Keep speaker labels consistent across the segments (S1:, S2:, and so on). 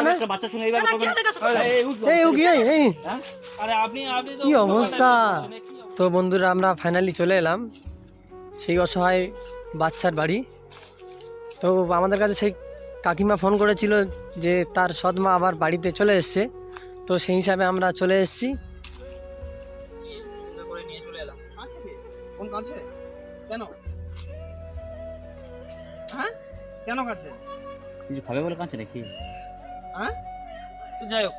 S1: মানে
S2: একটা বাচ্চা শুনে এইভাবে করবেন? আরে আপনি তো
S1: কি অবস্থা। তো বন্ধুরা আমরা ফাইনালি চলে এলাম সেই অসহায় বাচ্চার বাড়ি। তো আমাদের কাছে সেই কাকিমা ফোন করেছিল যে তার সৎমা আবার বাড়িতে চলে এসছে, তো সেই হিসাবে আমরা চলে এসেছি।
S2: করে নিয়ে চলে এলাম। কোন কাছে? কেন? হ্যাঁ, কেন কাছে?
S3: কিছু খাবে বলে কাঁদছে নাকি?
S2: হ্যাঁ, তো যাই হোক,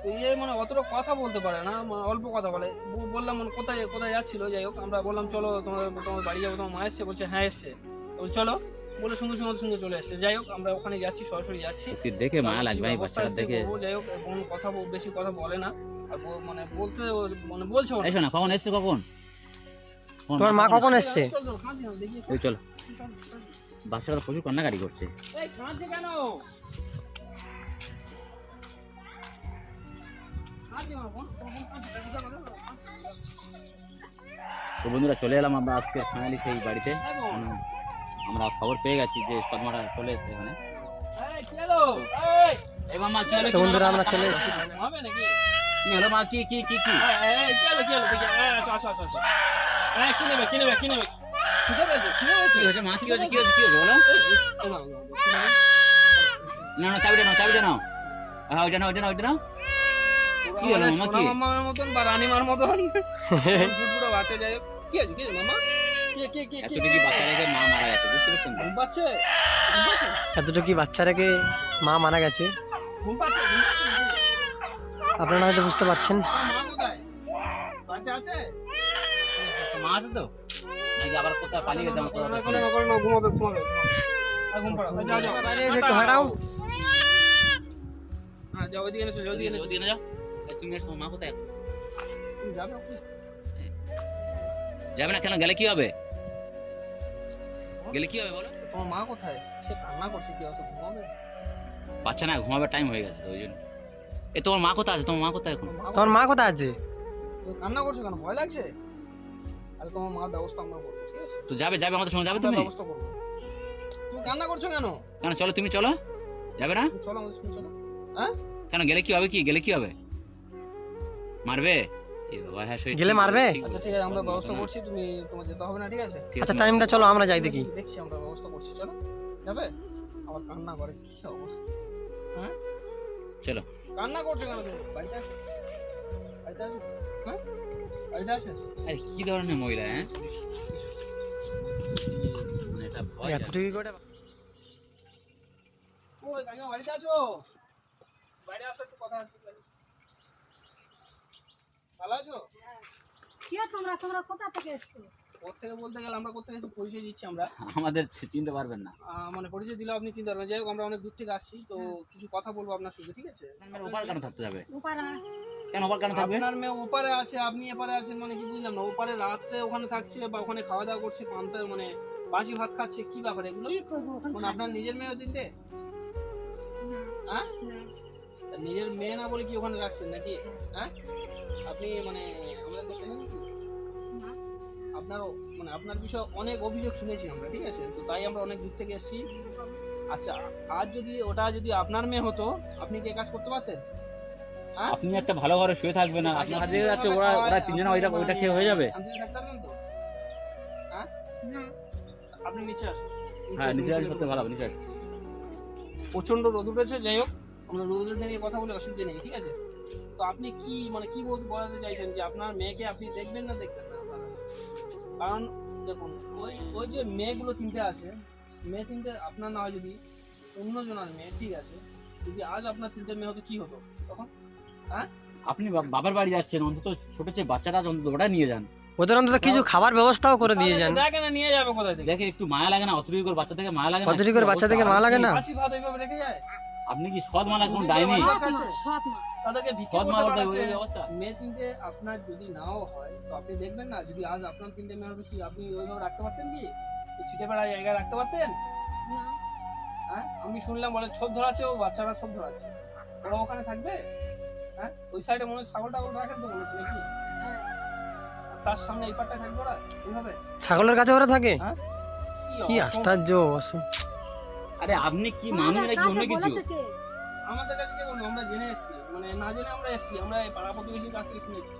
S2: তো মানে অতটা কথা বলতে পারে না, অল্প কথা বলে। বললাম কোথায় কোথায় যাচ্ছিল, যাই হোক আমরা বললাম চলো তোমার বাড়ি যাবো, তোমার মা এসছে, বলছে হ্যাঁ এসছে। চলো বলে সুন্দর সুন্দর সুন্দর চলে এসছে। যাই হোক আমরা ওখানে যাচ্ছি, সরাসরি যাচ্ছি।
S3: দেখে মায়া লাগবে এই বাচ্চাটা দেখে।
S2: যাই হোক এখন বেশি কথা বলে না, আর মানে বলতে মানে বলছে
S3: এসো না, কখন এসছে? কখন
S1: তোমার মা কখন এসছে?
S3: ওই চল, বাচ্চাটা প্রচুর কান্নাকাটি করছে।
S2: এই কাঁদছে কেন?
S3: তো বন্ধুরা চলে এলাম আমরা আজকে ফাইনালি সেই বাড়িতে। আমরা খবর পেয়ে গেছি যে সদমাটা চলে এসেছে এখানে। এই মামা কি হলো?
S1: তো বন্ধুরা আমরা চলে এসেছি।
S2: হবে নাকি?
S3: কি হলো মা? কি কি কি কি
S2: কি হলো দেখি। কি নেবে খিদে পেয়েছে?
S3: কি হয়েছে মা? কি হয়েছে বলো? না না, চাবিটা নাও। হ্যাঁ ওইটা নাও। কি হলো মামা? কি
S2: মামার মতন বা রানীমার মতন ফুটফুটে বাচ্চা। যাই হোক, কি আছে মামা?
S3: এতটুকু বাচ্চা রেখে মা মারা গেছে, বুঝতে পারছেন?
S2: ঘুম পাচ্ছে?
S1: এতটুকু বাচ্চা রেখে মা মারা গেছে,
S2: ঘুম পাচ্ছে?
S1: আপনারা হয়তো বুঝতে পারছেন।
S2: মা কোথায়? বাচ্চা আছে?
S3: মা আছে তো নাকি আবার কোথাও পালিয়ে গেছে?
S2: ঘুমাবে। ঘুম পাড়া। যাও।
S1: বাইরে এসে একটু হাঁটাও।
S2: হ্যাঁ যাও, ওইদিকে এসো,
S3: ওদিকে না যাও। তুমি এসো, মা কোথায়?
S2: তুমি যাবে?
S3: যাবে না কেন? গেলে কি হবে বলো?
S2: তোমার মা কোথায়? সে কান্না করছে, কি অবস্থা? ঘুমাবে?
S3: বাচ্চা না, ঘুমাবার টাইম হয়ে গেছে ওই জন্য। তোমার মা কোথায় আছে? তোমার মা কোথায় এখন?
S1: তোমার মা কোথায় আছে?
S2: তুমি কান্না করছো কেন? ভয় লাগছে? আরে তোমার মার ব্যবস্থা আমরা করবো, ঠিক আছে?
S3: তো যাবে আমাদের সঙ্গে যাবে তুমি?
S2: ব্যবস্থা করবো। তুমি কান্না করছো কেন?
S3: চলো, তুমি চলো। যাবে না?
S2: তুমি চলো আমাদের সঙ্গে, চলো। হ্যাঁ
S3: কেন? গেলে কি হবে? মারবে? এ বাবা, হ্যাঁ
S1: গেলে মারবে?
S2: আচ্ছা ঠিক আছে, আমরা ব্যবস্থা করছি, তোমার যেতে হবে না, ঠিক আছে?
S1: আচ্ছা টাইমটা চলো আমরা যাই দেখি।
S2: দেখছি, আমরা ব্যবস্থা করছি, চলো। যাবে? আবার কান্না করে, কি অবস্থা? হ্যাঁ
S3: চলো।
S2: কান্না করছো কেন তুমি? বাড়িতে আসো। হ্যাঁ বাড়িতে আসে।
S3: আরে কি ধরনের মহিলা? হ্যাঁ মানে এটা ভয়।
S1: এতটুকু করে
S2: ওই কাকিমা বাড়িতে আছো? বাইরে আসো, একটু কথা আছে। ভালো আছো?
S4: কি তোমরা কোথা থেকে এসছো?
S2: কোথেকে বলতে গেলে আমরা কোথেকে এসে পরিচয় দিচ্ছি আমরা।
S3: আমাদের চিনতে পারবেন না।
S2: মানে পরিচয় দিলেও আপনি চিন্তা করবেন। যাই হোক আমরা অনেক দূর থেকে আসছি, তো কিছু কথা বলবো আপনার সঙ্গে, ঠিক আছে?
S3: ওপারে কেন থাকতে যাবে?
S4: উপারা
S3: কেন ওপারে কেন থাকবে?
S2: আপনার মেয়ে ওপারে আছে, আপনি এপারে আছেন, মানে কি বুঝলাম না। ওপারে রাত্রে ওখানে থাকছে বা ওখানে খাওয়া দাওয়া করছে, পান্তা মানে বাসি ভাত খাচ্ছে, কি ব্যাপার এগুলো?
S4: কি করবো ওখানে?
S2: মানে আপনার নিজের মেয়ে দিতে? হ্যাঁ, নিজের মেয়ে না বলে কি ওখানে রাখছেন নাকি? হ্যাঁ, আপনি মানে আমাদের দেখেন নাকি? আপনার বিষয়ে অনেক অভিযোগ শুনেছি আমরা, ঠিক আছে? তো তাই আমরা অনেক দূর থেকে এসেছি। আচ্ছা, আজ যদি আপনার মেয়ে হতো, আপনি কি কাজ করতে পারতেন?
S3: আপনি একটা ভালো ঘরে শুয়ে থাকবেন না, আপনার হাতে যাচ্ছে, ওরা তিনজনে ওইটা খেয়ে হয়ে যাবে।
S2: শান্তিতে থাকতে পারবেন তো? হ্যাঁ, আপনি নিচে আসুন।
S3: হ্যাঁ নিচে আসলে সত্যি ভালো হবে, নিচে আসুন।
S2: প্রচন্ড রোদ উঠেছে, যাই হোক আমরা রোদের নিয়ে কথা বলে অসুবিধা নেই, ঠিক আছে? তো আপনি কি বলাতে চাইছেন যে আপনার মেয়েকে আপনি দেখবেন না দেখবেন না? কারণ দেখুন, ওই যে মেয়েগুলো তিনটে আছে, মেয়ে তিনটে আপনার না হয় যদি অন্যজনের মেয়ে, ঠিক আছে? যদি আজ আপনার তিনটে মেয়ে হতো, কি হতো তখন? হ্যাঁ,
S3: আপনি বাবার বাড়ি যাচ্ছেন, অন্তত ছোট চেয়ে বাচ্চাটা অন্তত ওটা নিয়ে যান।
S1: ওদের অন্তত কিছু খাবার ব্যবস্থাও করে দিয়ে যান।
S2: দেখে না, নিয়ে যাবে কোথায় থেকে?
S3: দেখে একটু মায়া লাগে না? অতটুকু করে বাচ্চা থেকে মায়া লাগে না?
S1: অতটুকু করে বাচ্চা থেকে মায়া লাগে না?
S2: বাসি ভাত ওইভাবে রেখে যায়?
S3: আপনি কি সৎ মালা কোন ডাইনি?
S4: সৎ মা
S2: তাদেরকে ভিক্ষা
S3: সৎ মা
S2: করতে
S3: বলতে
S2: পাঠাচ্ছে।
S3: ওই অবস্থা।
S2: মেয়ে তিনটে আপনার যদি নাও হয়, তো আপনি দেখবেন না? যদি আজ আপনার তিনটে মেয়ে হতো, কি আপনি ওইভাবে রাখতে পারতেন? কি ছিটে বেড়া জায়গায় রাখতে পারতেন?
S4: না
S2: হ্যাঁ, আমি শুনলাম বলে ছোপ ধরাচ্ছে, ও বাচ্চারা ছোপ ধরাচ্ছে, ওরা ওখানে থাকবে? হ্যাঁ, ওই সাইডে মনে হয় ছাগল টাগল রাখেন তো বলেছে নাকি? তার সামনে এই পাটটা থাকবে ওরা এইভাবে?
S1: ছাগলের কাছে ওরা থাকে?
S2: হ্যাঁ,
S1: কি আশ্চর্য।
S3: আরে আপনি কি মানুষ নাকি অন্য কিছু?
S2: আমাদের কাছে কে বলবো, আমরা জেনে এসেছি, মানে না জেনে আমরা এসেছি, আমরা এই পাড়া প্রতিবেশীর কাছ থেকে শুনেছি।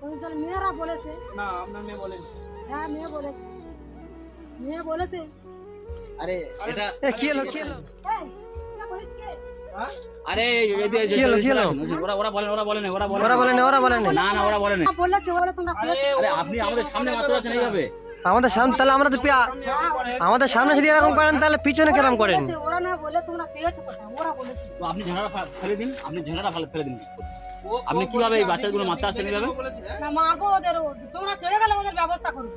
S4: ওই তাহলে মেয়েরা বলেছে।
S2: না আপনার মেয়ে বলেনি।
S4: হ্যাঁ মেয়ে বলেছে, মেয়ে বলেছে।
S3: আরে এটা
S1: কি হলো কি হলো
S4: এই এটা বলিস কে?
S2: হ্যাঁ
S3: আরে
S1: কি হলো, কি হলো?
S3: ওরা বলেন
S1: ওরা বলে না ওরা বলে না
S3: না না ওরা বলেন
S4: বলেছে বলে তোমরা পেয়েছো।
S3: আরে আপনি আমাদের সামনে মারতে যাচ্ছেন এইভাবে।
S1: আমাদের সামনে, তাহলে আমরা তো আমাদের সামনে যদি এরকম করেন তাহলে পিছনে কেরম করেন?
S4: বলেছে, ওরা না বলে তোমরা পেয়েছো কোথায়? ওরা বলেছে।
S3: তো আপনি ঝাঁড়াটা ফেলে দিন, আপনি ঝাঁড়াটা ফেলে দিন।
S2: ও-
S3: আপনি
S2: ও
S3: কিভাবে এই
S2: বলেছে,
S3: বাচ্চাগুলো
S2: আপনি
S3: মারতে আসছেন এইভাবে?
S2: বলেছে, হ্যাঁ?
S4: না মারবো ওদের, তোমরা চলে গেলে ওদের ব্যবস্থা করবো।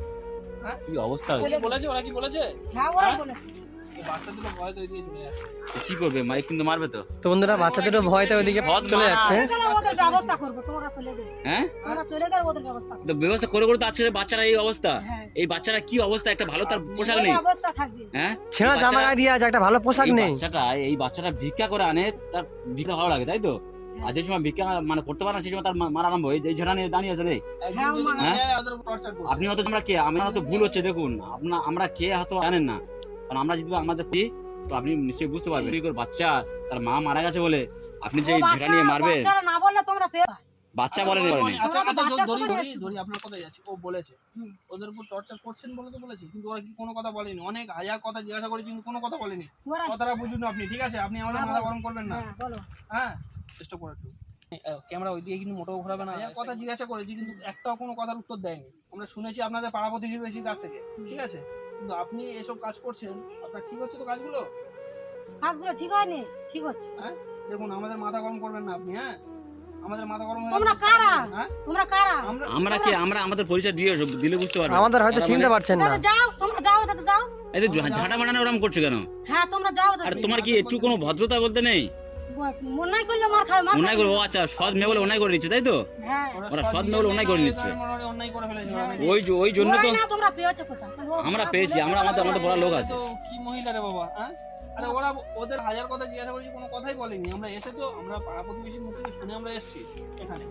S3: কি অবস্থা
S2: ও কি বলেছে, ওরা কি বলেছে?
S4: হ্যাঁ ওরাই বলেছে।
S2: এই বাচ্চাগুলো ভয় তো দিয়ে চলে যাচ্ছে।
S3: কি করবে, মাইক কিন্তু মারবে তো।
S1: তো বন্ধুরা বাচ্চাদেরও ভয়তে ওইদিকে চলে যাচ্ছে।
S4: চলে গেলে ওদের ব্যবস্থা করবো, তোমরা চলে গেলে।
S3: হ্যাঁ
S4: তোমরা চলে গেলে ওদের ব্যবস্থা করবো।
S3: তো ব্যবস্থা করে করে তো আছে বাচ্চারা এই অবস্থা।
S4: হ্যাঁ।
S3: এই বাচ্চারা কি অবস্থা, একটা ভালো তার পোশাক
S4: ওদের
S3: নেই।
S4: ব্যবস্থা থাকবে।
S3: হ্যাঁ
S1: ছেঁড়া জামা গায়ে দিয়ে আছে, একটা ভালো পোশাক নেই।
S3: এই বাচ্চাটা ভিক্ষা করে আনে, তার ভিক্ষা ভালো লাগে তাই তো। আর যে সময় ভিক্ষা মানে করতে পারে না সেই সময় তার মারা আরম্ভ হয়। এই ঝাড়া নিয়ে দাঁড়িয়ে আছে রে।
S2: একদিন
S4: হ্যাঁ,
S2: যদি
S4: মা।
S2: না যায়, ওদের উপর torture করবে।
S3: আপনি হয়তো আমরা কে, আমার তো ভুল হচ্ছে দেখুন, আমরা কে হয়তো জানেন না, কারণ আমরা যদি আমাদের তো আপনি নিশ্চয়ই বুঝতে পারবেন। বাচ্চা তার মা মারা গেছে বলে আপনি যে
S4: ও
S3: ঝাড়া নিয়ে মারবেন।
S4: বাচ্চারা না বললে তোমরা পেয়ে।
S3: বাচ্চা বলেন
S2: আচ্ছা,
S4: তোমরা তো
S2: আচ্ছা,
S4: বাচ্চা
S2: ধরি
S4: কোথায়
S2: ধরি
S4: এসেছো?
S2: ধরি আপনার কথাই যাচ্ছে। ও বলেছে
S4: হুম।
S2: ওদের উপর টর্চার করছেন বলে তো বলেছে, কিন্তু ওরা কি কোনো কথা বলেনি। অনেক হাজার কথা জিজ্ঞাসা করেছি কিন্তু কোনো কথা বলেনি।
S4: ওরা
S2: কথাটা বুঝুন আপনি, ঠিক আছে? আপনি আমাদের
S4: হ্যাঁ,
S2: মাথা
S4: বলো।
S2: গরম করবেন না।
S4: হ্যাঁ বলো।
S2: হ্যাঁ, চেষ্টা করে একটু। ক্যামেরা ওই দিকে কিন্তু মোটেও ঘোরাবে না। কথা জিজ্ঞাসা করেছি কিন্তু একটাও কোনো কথার উত্তর দেয়নি। আমরা শুনেছি আপনাদের পাড়া প্রতিবেশীর কাছ থেকে, ঠিক আছে? কিন্তু আপনি এসব কাজ করছেন, আপনার ঠিক হচ্ছে তো কাজগুলো?
S4: কাজগুলো ঠিক হয়নি, ঠিক হচ্ছে।
S2: হ্যাঁ, দেখুন আমাদের মাথা গরম করবেন না আপনি। হ্যাঁ, আমাদের মাথা গরম হয়ে
S4: তোমরা
S2: যাচ্ছে।
S4: কারা?
S2: হ্যাঁ,
S4: তোমরা কারা?
S3: আমরা কি, আমরা আমাদের পরিচয় দিয়ে দিলে বুঝতে পারবেন।
S1: আমাদের হয়তো চিনতে পারছেন না।
S4: তাহলে যাও, তোমরা যাও, তাহলে যাও।
S3: এই যে ঝাঁটা মারানো ওরকম করছো কেন?
S4: হ্যাঁ তোমরা যাও।
S3: আর তোমার কি একটু কোনো ভদ্রতা বলতে নেই?
S4: মন্যায় করলে মার খাবে, মার
S3: অন্যায় করে, ও আচ্ছা সৎ মেয়ে বলে অন্যায় করে নিচ্ছে তাই তো।
S4: হ্যাঁ
S3: ওরা সৎ মেয়ে বলে অন্যায় করে নিচ্ছে।
S2: অন্যায় করে ফেলেছে।
S3: ওই জন্য তো
S4: ওরাই না তোমরা পেয়েছো কোথায়?
S3: আমরা পেয়েছি, আমাদের বড় লোক আছে।
S2: তো কি মহিলা রে বাবা, হ্যাঁ? আরে ওরা ওদের হাজার কথা জিজ্ঞাসা করেছি, কোনো কথাই বলেনি। আমরা এসে তো আমরা পাড়া প্রতিবেশীর মুখ থেকে শুনে আমরা এসেছি এখানে।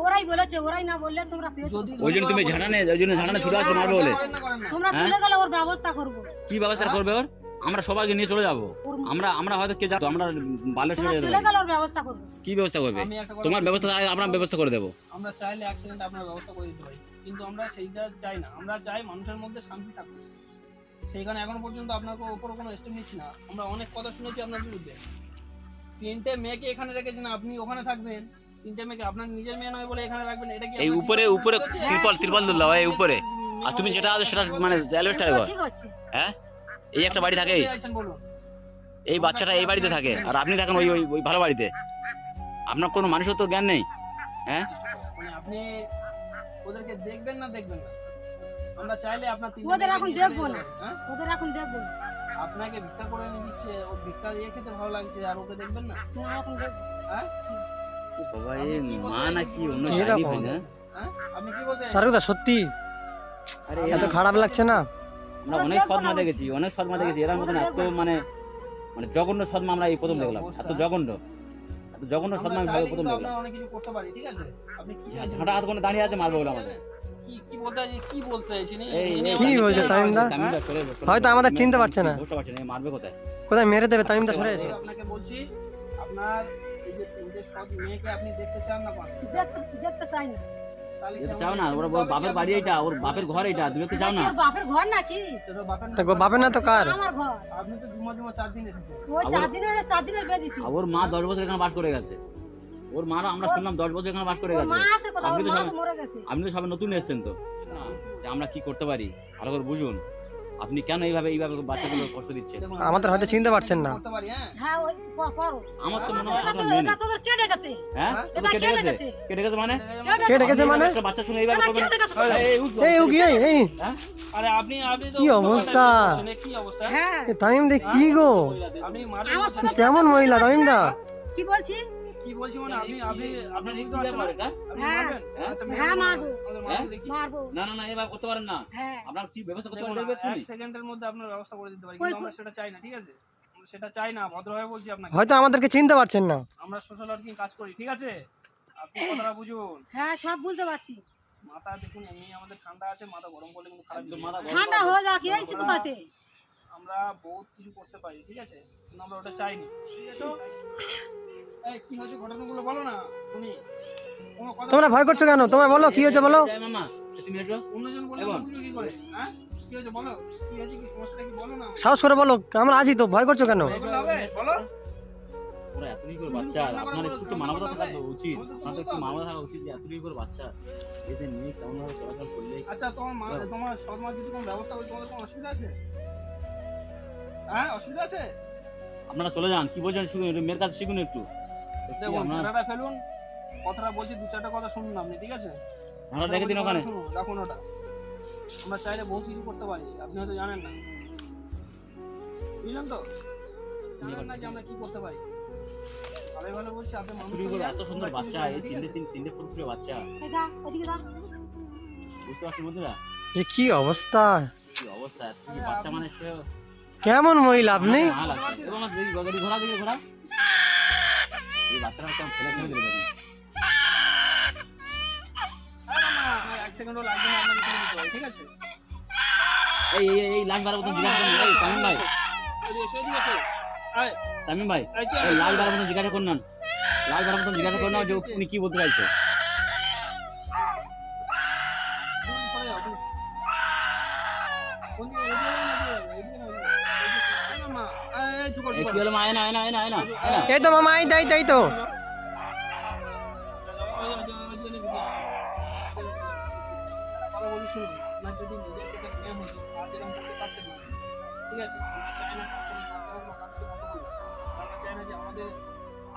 S4: ওরাই বলেছে, ওরাই না বললে তোমরা পেয়েছো।
S2: যদি
S3: ওই জন্য তুমি ঝাঁটা নেই, ওই জন্য ঝাঁটা ছুটে আসো মারবে বলে।
S2: করেন না, করেন না।
S4: তোমরা চলে গেলে ওর ব্যবস্থা করবো।
S3: কি ব্যবস্থা করবে ওর? আমরা সবাইকে নিয়ে চলে যাবো। আমরা হয়তো কে জানতো, আমরা বাল্য
S4: তোমরা
S3: ছেড়ে
S4: চলে
S3: দেবো।
S4: গেলে ওর ব্যবস্থা করবো।
S3: কি ব্যবস্থা করবে?
S2: আমি একটা কথা
S3: তোমার
S2: বলি,
S3: ব্যবস্থা আমরা ব্যবস্থা করে দেবো।
S2: আমরা চাইলে অ্যাক্সিডেন্ট আপনার ব্যবস্থা করে দিতে পারি, কিন্তু আমরা সেইটা চাই না। আমরা চাই মানুষের মধ্যে শান্তি থাকুক। সেইখানে এখনো পর্যন্ত আপনার উপর কোনো স্টেপ নিচ্ছি না। আমরা অনেক কথা শুনেছি আপনার বিরুদ্ধে। 3টে মেয়েকে এখানে রেখেছেন, আপনি ওখানে থাকবেন। 3টে মেয়েকে আপনার নিজের মেয়ে নয় বলে এখানে রাখবেন, এটা কি
S3: এই
S2: আপনার
S3: উপরে
S2: ঠিক
S3: উপরে
S2: হচ্ছে?
S3: ত্রিপল দিলাম এই উপরে। আর তুমি যেটা আছে সেটা মানে অ্যালবেস্টারের ঘর।
S4: ঠিক আছে।
S3: হ্যাঁ, এই একটা বাড়ি থাকে,
S2: কোথায় আছেন বলুন?
S3: এই বাচ্চাটা এই বাড়িতে থাকে, আর আপনি থাকেন ওই ওই ওই ভালো বাড়িতে। আপনার কোনো মানুষত্ব জ্ঞান নেই। হ্যাঁ,
S2: মানে আপনি ওদেরকে দেখবেন না, দেখবেন না। আমরা চাইলে আপনার 3টে
S4: ওদের
S2: মেয়েকে
S4: এখন
S2: নিয়ে
S4: দেখবো
S2: চলে
S4: না।
S2: যাবেন, হ্যাঁ?
S4: ওদের এখন দেখবো না।
S2: আপনাকে ভিক্ষা করে এনে দিচ্ছে, ও ভিক্ষা দিয়ে খেতে ভালো লাগছে, আর ওকে দেখবেন না?
S4: না, এখন দেখবো।
S2: হ্যাঁ,
S3: বাবা এই মা নাকি অন্য
S1: এরকম।
S3: জায়গায় হয় না?
S2: হ্যাঁ, আপনি কি বলছেন?
S1: সারুদা সত্যি
S3: আরে
S1: এত খারাপ লাগছে না?
S3: আমরা অনেক সদমা দেখেছি, অনেক সদমা দেখেছি। এরা মতন এত মানে মানে জঘন্য সদমা আমরা এই প্রথম দেখলাম। এত জঘন্য সদমা আমি
S2: চাইলে
S3: প্রথম
S2: কিন্তু
S3: দেখলাম।
S2: আপনারা অনেক কিছু করতে পারি, ঠিক আছে? আপনি কি চাইছেন?
S3: ঝাঁটা হাত করে দাঁড়িয়ে আছে, মারবে বলে আমাদের।
S2: কি বলতে চাইছেন? কি বলতে চাইছেন?
S1: কি বলছে তামিমদা?
S3: তামিমদা সরে
S1: হয়তো আমাদের চিনতে পারছে না।
S3: বুঝতে পারছে না, মারবে কোথায়?
S1: কোথায় মেরে দেবে তামিমদা, সরে এসে।
S2: আপনাকে বলছি, আপনার এই যে 3টে সৎ মেয়েকে আপনি দেখতে চান না, পান?
S4: দেখতে চাই না।
S2: তাহলে
S3: যেতে
S2: কেমন
S3: চাও না? ওর ওর বাপের বাড়ি এইটা, ওর বাপের ঘর এইটা, তুমি তো চাও না?
S4: ওর বাপের ঘর নাকি?
S2: সেটা বাপের না?
S1: তা বাপের না তো কার?
S4: আমার ঘর।
S2: আপনি তো জুমা 4 দিন এসেছেন।
S4: ওই 4 দিনের বেরিয়েছি।
S3: আর ওর মা 10 বছর এখানে বাস করে গেছে। ওর মারা আমরা শুনলাম 10 বছর এখানে বাস করে
S4: ওর
S3: গেছে।
S4: মা আছে কোথাও?
S3: আপনি
S4: ওর
S3: তো
S4: মা
S3: সব-
S4: তো মরে গেছে।
S3: আপনি তো সবে নতুন এসেছেন তো, যে আমরা কি করতে পারি ভালো করে বুঝুন। আপনি কেন এইভাবে বাচ্চাগুলো কষ্ট দিচ্ছেন?
S2: দেখুন,
S1: আমাদের হয়তো চিনতে পারছেন না।
S2: করতে পারি, হ্যাঁ?
S4: হ্যাঁ ওই করো।
S3: আমার তো মনে হয়
S4: এটা
S3: সাধারণ
S4: তো-
S3: মেয়ে
S4: এটা
S3: নেই।
S4: তোদের কে ডেকেছে?
S3: হ্যাঁ,
S4: এটা
S3: তোকে
S4: কে
S3: ডেকেছে?
S4: ডেকেছে?
S3: কে ডেকেছে মানে?
S1: কে ডেকেছে মানে?
S3: একটা বাচ্চা শুনে এইভাবে
S4: এটা
S3: করবেন?
S4: কে ডেকেছে?
S3: এই উঠলো।
S1: এই উকি এই
S3: হ্যাঁ?
S2: আরে আপনি তো
S1: কি অবস্থা?
S2: কি অবস্থা?
S4: হ্যাঁ
S1: তামিম দে কি গো?
S2: আপনি মারবেন
S4: আমার
S2: বলছেন?
S1: কেমন মহিলা তামিমদা?
S4: কি বলছি?
S2: কি বলছি মানে আপনি আপনি আপনি
S3: কি
S2: বুঝতে পারছেন না?
S3: ব্যাপার এটা?
S2: আপনি
S4: হ্যাঁ।
S2: মারবেন? আচ্ছা,
S4: হ্যাঁ,
S2: মেরে
S4: মারবো।
S2: আমাদের
S3: হ্যাঁ?
S2: মারবো দেখি।
S4: মারবো।
S3: না না না, এইভাবে করতে পারেন না।
S4: হ্যাঁ
S3: আপনার কি ব্যবস্থা করতে
S2: দেখুন,
S3: পারবে তুমি?
S2: 1 সেকেন্ডের মধ্যে আপনার ব্যবস্থা করে দিতে পারি,
S4: ওই
S2: কিন্তু আমরা সেটা চাই না, ঠিক আছে? আমরা সেটা চাই না, ভদ্রভাবে বলছি আপনাকে।
S1: হয়তো আমাদেরকে চিনতে পারছেন না।
S2: আমরা সোশ্যাল ওয়ার্কিং কাজ করি, ঠিক আছে? আপনি কথাটা বুঝুন।
S4: হ্যাঁ সব বুঝতে পারছি।
S2: মাথা দেখুন, এমনি আমাদের ঠান্ডা আছে, মাথা গরম করলে কিন্তু খারাপ
S3: একদম
S2: জিনিস।
S3: মাথা গরম।
S4: ঠান্ডা হয়ে যাক, এই কোথাতে?
S2: আমরা বহুত কিছু করতে পারি, ঠিক আছে? কিন্তু আমরা ওটা চাইনি, ঠিক আছে? এই কি হয়েছে ঘটনাগুলো বলো না তুমি। কোনো কথা
S1: তোমরা ভয় করছো কেন? তোমরা বলো কি হয়েছে বলো।
S3: যাই মামা তুমি একটু
S2: অন্যজন বলে
S3: এবং-
S2: বুঝলো কি করে? হ্যাঁ কি হয়েছে বলো, কি হয়েছে, কি সমস্যাটা কি বলো না।
S1: সাহস করে বলো, আমরা আছি তো, ভয় করছো কেন?
S2: বললে হবে? বলো।
S3: ওরা এতই করে বাচ্চা, আপনার একটু মানবতা থাকা উচিত, আপনাদের একটু মানবতা থাকা উচিত যে এতই করে বাচ্চা এদের নিয়ে কেমন ভাবে চলাচল করলে।
S2: আচ্ছা তোমার মা, তোমার সৎ মা যদি কোনো ব্যবস্থা করে, তোমাদের কোনো অসুবিধা আছে? হ্যাঁ অসুবিধা আছে?
S3: আপনারা চলে যান, কি বলছেন শিখুন, একটু মেয়ের কাছে শিখুন একটু।
S2: দেখুন
S3: আপনারা
S2: কথাটা ফেলুন, কথাটা বলছি, দু চারটা কথা শুনুন আপনি, ঠিক আছে?
S3: আমরা দেখে দিন ওখানে।
S2: শুনুন, রাখুন ওটা। আমরা চাইলে বহু কিছু করতে পারি, আপনি হয়তো জানেন না, বুঝলেন তো? জানেন না যে আমরা কি করতে পারি। ভালো ভালো বলছি, আপনি মানুষ
S3: এতই করে এত সুন্দর বাচ্চা, এই তিনটে ফুটফুটে বাচ্চা,
S4: এই যা ওদিকে যা
S3: বুঝতে পারছেন বন্ধুরা
S1: এ কি অবস্থা,
S3: কি অবস্থা। এতই বাচ্চা মানে সে
S1: কেমন মহিলা আপনি?
S3: ভালো লাগছে। এবং আমার দেখি গাড়ি ঘোড়া, দেখি ঘোড়া, এই বাচ্চারা কেমন ফেলে ফেলে দিল দেখুন।
S2: এক সেকেন্ডও লাগবে না আপনাকে করে দিতে হবে, ঠিক আছে?
S3: এই এই এই লাশ বাড়ার মতন জিজ্ঞাসা করুন। এই তামিম ভাই,
S2: এদিকে এসো, এদিকে এসো। এই,
S3: তামিম ভাই,
S2: এই যে,
S3: এই লাল বাড়ার মতন জিজ্ঞাসা করুন না, লাল বাড়ার মতন জিজ্ঞাসা করুন না যে উনি কি বলতে চাইছে।
S2: তুমি সরে যাও, তুমি। কোন দিকে? এদিকে না, এদিকে না, এদিকে না, এদিকে না। এই না, মা, এই চুপ কর,
S3: এই
S2: চুপ
S3: কি
S2: কর।
S3: হলো মা? এনা এনা এনা এনা এনা।
S1: এই তো মামা, এই তাই তো।
S2: ভালো বলি শুনুন, আপনার যদি নিজের থেকে জ্ঞান হতো, আজ এরকম করতে পারতেন না, ঠিক আছে? আমরা চাই না কোনো বাচ্চা হোক বা কারোর সাথে কথা বলুক। আমরা চাই না যে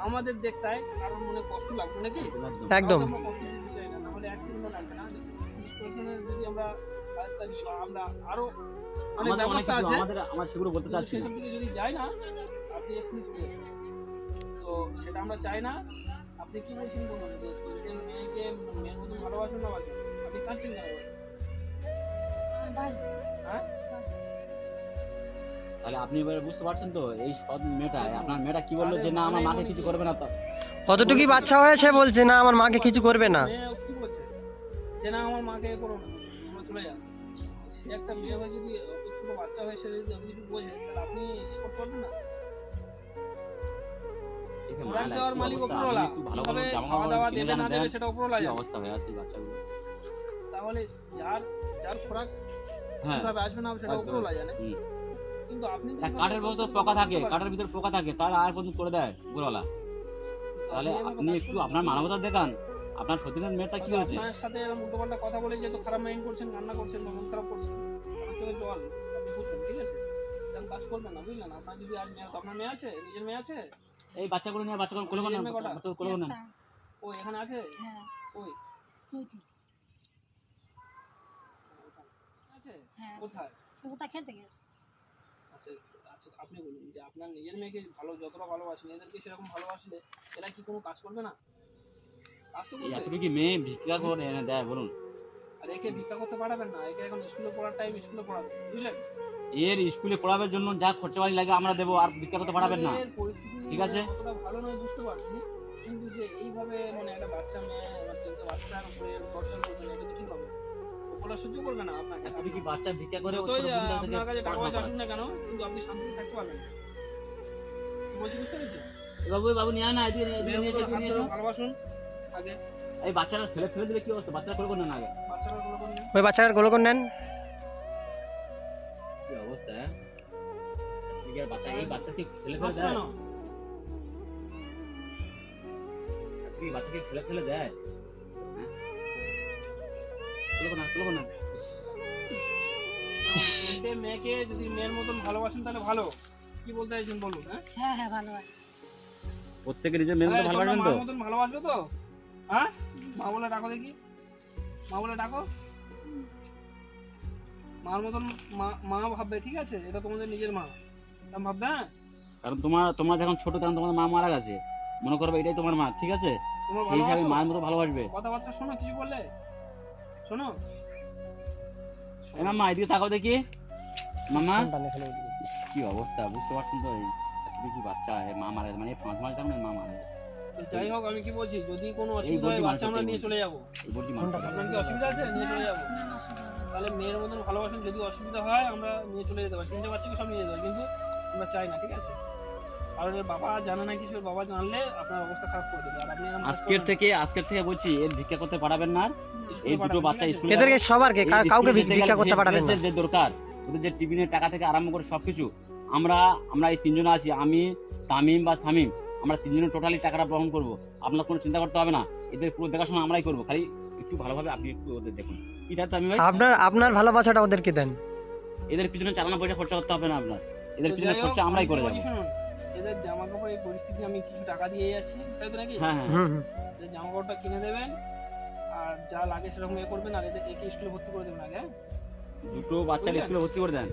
S2: আমাদের দেখতায় কারোর মনে কষ্ট লাগবে নাকি?
S1: একদম।
S2: আমরা কষ্ট দিতে চাই না, নাহলে অ্যাক্সিডেন্টও লাগবে না। পুলিশ প্রশাসনের যদি আমরা ব্যবস্থা নিই বা আমরা আরো অনেক
S3: আমাদের অনেক
S2: ব্যবস্থা
S3: কিছু,
S2: আছে,
S3: আমার সেগুলো বলতে
S2: কিন্তু
S3: চাচ্ছি না।
S2: সেসব দিকে যদি যাই না, আপনি এক্ষুনি চলে যাবেন। তো সেটা আমরা চাই না। আপনি কি বলছেন বলুন, যে নিজের মেয়েকে মেয়ের মতো ভালোবাসেন না বাসেন? আপনি কাঁদছেন কেন এবার? হ্যাঁ
S3: তাহলে আপনি এবারে বুঝতে পারছেন তো, এই সৎ মেয়েটা, আপনার মেয়েটা কি বললো যে না আমার মাকে কিছু করবে না।
S1: কতটুকুই বাচ্চা হয়েছে বলছে না আমার মাকে কিছু করবে না।
S2: মেয়ে কি বলছে যে না আমার মাকে এ করো না, আমরা চলে যান। সে একটা মেয়ে হয়ে যদি অত ছোট বাচ্চা হয়ে সে যদি অত কিছু বোঝে, তাহলে আপনি এ করতে পারবেন না?
S3: দেখে
S2: ওরা
S3: মায়া লাগে,
S2: দেওয়ার
S3: কি
S2: মালিক
S3: অবস্থা,
S2: ওপরওয়ালা,
S3: আপনি একটু ভালো
S2: কিভাবে
S3: ভালো জামা
S2: খাওয়া দাওয়া
S3: কাপড় কিনে
S2: দেবে না
S3: দেন,
S2: দেবে সেটা ওপরওয়ালা
S3: কি
S2: জানে।
S3: অবস্থা হয়ে আছে এই বাচ্চাগুলো।
S2: তাহলে যার খোরাক
S3: হ্যাঁ
S2: কিভাবে আসবে না সেটা
S3: একদম।
S2: ওপরওয়ালা জানে।
S3: হুম।
S2: কিন্তু আপনি যদি
S3: একটা কাঠের ভিতর পোকা থাকে, কাঠের ভিতর পোকা থাকে, তার আর পর্যন্ত করে দেয় উপরওয়ালা। তাহলে আপনি একটু আপনার মানবতা দেখান। আপনার সতীনের মেয়েটা কি হয়েছে?
S2: আপনার সাথে এরকম উল্টোপাল্টা কথা বলে যেহেতু খারাপ মাইন্ড করছেন, কান্না করছেন, মন খারাপ করছেন, আমার চোখে জল, আপনি বুঝছেন, ঠিক আছে? এরকম কাজ করবেন না, বুঝলেন? আপনার যদি আজ মেয়ে, আপনার মেয়ে আছে, নিজের মেয়ে আছে?
S3: এই বাচ্চাগুলো নিয়ে বাচ্চাগুলো কোলে কোলে
S2: মেয়ে কটা?
S3: বাচ্চাগুলো কোলে কোলে
S4: একটা,
S2: ও এখানে আছে?
S4: হ্যাঁ
S2: ওই
S4: দুইটি,
S2: আছে?
S4: হ্যাঁ
S2: কোথায়?
S4: ওটা খেলতে গেছে।
S2: আচ্ছা আচ্ছা, আপনি বলুন যে আপনার নিজের মেয়েকে যতটা ভালোবাসেন, এদেরকে সেরকম ভালোবাসলে এরা কি কোনো কাজ করবে না? কাজ তো করবে।
S3: এতটুকু মেয়ে ভিক্ষা করে এনে দেয় বলুন?
S2: আর একে ভিক্ষা করতে পাঠাবেন না, একে এখন স্কুলে পড়ার টাইম, স্কুলে পড়াবেন, বুঝলেন?
S3: এর স্কুলে পড়াবার জন্য যা খরচাবাড়ি লাগে আমরা দেবো, আর ভিক্ষা করতে পাঠাবেন না।
S2: এর পরিস্থিতি
S3: ঠিক আছে।
S2: কতটা ভালো নয় বুঝতে পারছি, কিন্তু যে এইভাবে মানে একটা বাচ্চা মেয়ে, আমার তিনটে বাচ্চার উপরে টর্চার করবেন, এটা তো ঠিক হবে? ওগুলো সহ্য করবে না আপনাকে।
S3: এতটুকু বাচ্চা ভিক্ষা করে ও
S2: যতই
S3: ছোট বোনটা থেকে
S2: আপনার কাছে টাকা
S3: পড়াশোনা
S2: পয়সা
S3: করে।
S2: আসুন না কেন, কিন্তু আপনি শান্তিতে থাকতে পারবেন না। কি বলছি বুঝতে পেরেছেন?
S3: বাবু বাবু নিয়ে আয় না, এদিকে নিয়ে এসো, এদিকে নিয়ে এসো।
S2: ভালোবাসুন আগে,
S3: এই বাচ্চারা ফেলে ফেলে দিলে কি অবস্থা? বাচ্চারা করে না আগে
S2: বাচ্চারা গুলো করুন।
S1: ওই বাচ্চাটার গোলকর নেন।
S3: কি অবস্থা? হ্যাঁ ঠিক আছে, বাচ্চা এই বাচ্চাকে ফেলে ফেলে
S2: নষ্ট
S3: দেয়,
S2: কেন?
S3: এই বাচ্চাকে ফেলে ফেলে দেয়। হ্যাঁ খুলবো না।
S2: তিনটে মেয়েকে যদি মেয়ের মতন ভালোবাসেন তাহলে ভালো। কি বলতে চাইছেন বলুন? হ্যাঁ
S4: হ্যাঁ হ্যাঁ ভালো আছে।
S3: প্রত্যেকে নিজের মেয়ে মতো
S2: তোমরা
S3: ভালোবাসবেন তো?
S2: মার মতন ভালোবাসবে তো? হ্যাঁ মা বলে ডাকো দেখি, মা বলে ডাকো। মার মতন মা ভাববে, ঠিক আছে? এটা তোমাদের নিজের মা, এরকম ভাববে। হ্যাঁ
S3: কারণ তোমরা যখন ছোট তখন তোমাদের মা মারা গেছে, মনে করবে এটাই তোমার মা, ঠিক আছে?
S2: তোমার
S3: সেই হিসাবে
S2: ভালোবাসো?
S3: মায়ের মতো ভালোবাসবে।
S2: কথাবার্তা শোনো, কিছু বললে শোনো।
S3: এই মামা এদিকে তাকাও দেখি। মামা
S1: টানে ফেলে দিবে।
S3: কি অবস্থা বুঝতে পারছেন তো? এই এতটুকু বাচ্চা, এর মা মারা গেছে, মানে 5 মাস তখন মা মারা গেছে।
S2: তো যাই হোক, আমি কি বলছি, যদি কোনো
S3: এই
S2: অসুবিধা হয়
S3: বলছি
S2: বাচ্চা আমরা
S3: মানুষের
S2: নিয়ে
S3: এই
S2: চলে যাবো।
S3: এই বলটি মানুষ
S2: আপনার কি অসুবিধা আছে? নিয়ে চলে যাবো। তাহলে মেয়ের মতন ভালোবাসেন, যদি অসুবিধা হয় আমরা নিয়ে চলে যেতে পারি, তিনটে বাচ্চাকে সব নিয়ে যেতে পারি, কিন্তু আমরা চাই না, ঠিক আছে? কারণ এর বাবা জানে না কিছু, এর বাবা জানলে আপনার অবস্থা খারাপ করে দেবে। আর আপনি এরকম
S3: আজকের থেকে বলছি এর ভিক্ষা করতে পাঠাবেন না। এই দুটো বাচ্চা স্কুলে
S1: এদেরকে সবারকে কাউকে ভিক্ষা করতে পাঠাবেন না।
S3: যে দরকার ওদের যে টিফিনের টাকা থেকে আরম্ভ করে সবকিছু আমরা এই তিনজনে আছি, আমি তামিম বা শামিম, আমরা তিনজনে টোটালি টাকাটা বহন করবো। আপনার কোনো চিন্তা করতে হবে না, এদের পুরো দেখাশোনা আমরাই করবো। খালি একটু ভালোভাবে আপনি একটু ওদের দেখুন। কি তাই তামিম ভাই?
S1: আপনার ভালোবাসাটা ওদেরকে দেন।
S3: এদের পিছনে চালানো পয়সা খরচা করতে হবে না আপনার, এদের পিছনে খরচা আমরাই করে যাবো।
S2: শুনুন, এদের জামা কাপড় এই পরিস্থিতি আমি কিছু টাকা দিয়ে যাচ্ছি, তাই তো নাকি?
S3: হ্যাঁ হ্যাঁ
S2: এদের জামা কাপড়টা কিনে দেবেন আর যা লাগে সেরকম করবেন। আর এদের একে স্কুলে ভর্তি করে দেবেন আগে।
S3: দুটো বাচ্চাকে স্কুলে ভর্তি করে দেন,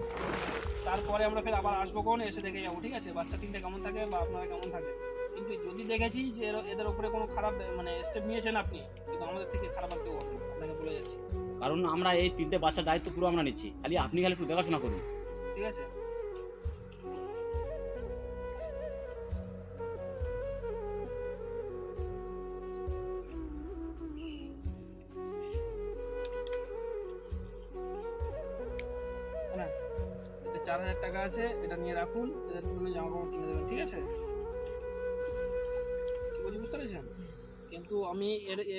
S2: তারপরে আমরা ফের আবার আসবো, কোন এসে দেখে যাবো, ঠিক আছে? বাচ্চা তিনটে কেমন থাকে বা আপনারা কেমন থাকে। কিন্তু যদি দেখেছি যে এদের উপরে কোনো খারাপ স্টেপ নিয়েছেন আপনি, কিন্তু আমাদের থেকে খারাপ আর কেউ হবে না, আপনাকে বলে যাচ্ছি।
S3: কারণ আমরা এই তিনটে বাচ্চার দায়িত্ব পুরো আমরা নিচ্ছি, খালি আপনি একটু দেখাশোনা করুন,
S2: ঠিক আছে? হ্যাঁ, এতে 4000 টাকা আছে, এটা নিয়ে রাখুন, এদের তুমি জামা কাপড় কিনে দেবেন, ঠিক আছে? কি বলছি বুঝতে পেরেছেন? কিন্তু আমি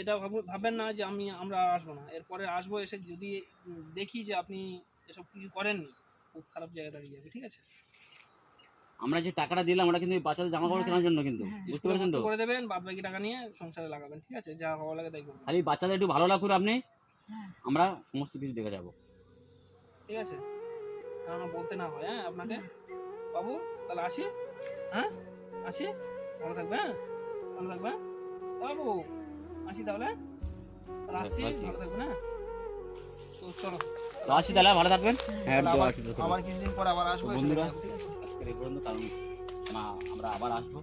S2: এটা ভাববেন না যে আমরা আসবো না, এরপরে আসবো। এসে যদি দেখি যে আপনি এসব কিছু করেননি, খুব খারাপ জায়গায় দাঁড়িয়ে যাবে, ঠিক আছে?
S3: আমরা যে টাকাটা দিলাম ওটা কিন্তু বাচ্চাদের জামা কাপড় কেনার জন্য, কিন্তু বুঝতে পারছেন তো?
S2: করে দেবেন, বাদ বাকি টাকা নিয়ে সংসারে লাগাবেন, ঠিক আছে? যা ভালো লাগে তাই করবেন,
S3: খালি বাচ্চাদের একটু ভালো লাগুন আপনি, আমরা সমস্ত কিছু দেখে যাবো,
S2: ঠিক আছে? কারণ বলতে না হয়। হ্যাঁ আপনাকে বাবু, তাহলে আসি। হ্যাঁ আসি, ভালো থাকবে। হ্যাঁ ভালো থাকবে বাবু, আসি তাহলে। আসছি, ভালো থাকবে না? তো চলো,
S3: তো আসি তাহলে, ভালো থাকবেন। হ্যাঁ
S2: আবার কিছুদিন পর আবার আসবো,
S3: বন্ধুরা
S2: ঠিক আছে?
S3: আজকের এই পর্যন্ত, কারণ আমরা আবার আসবো।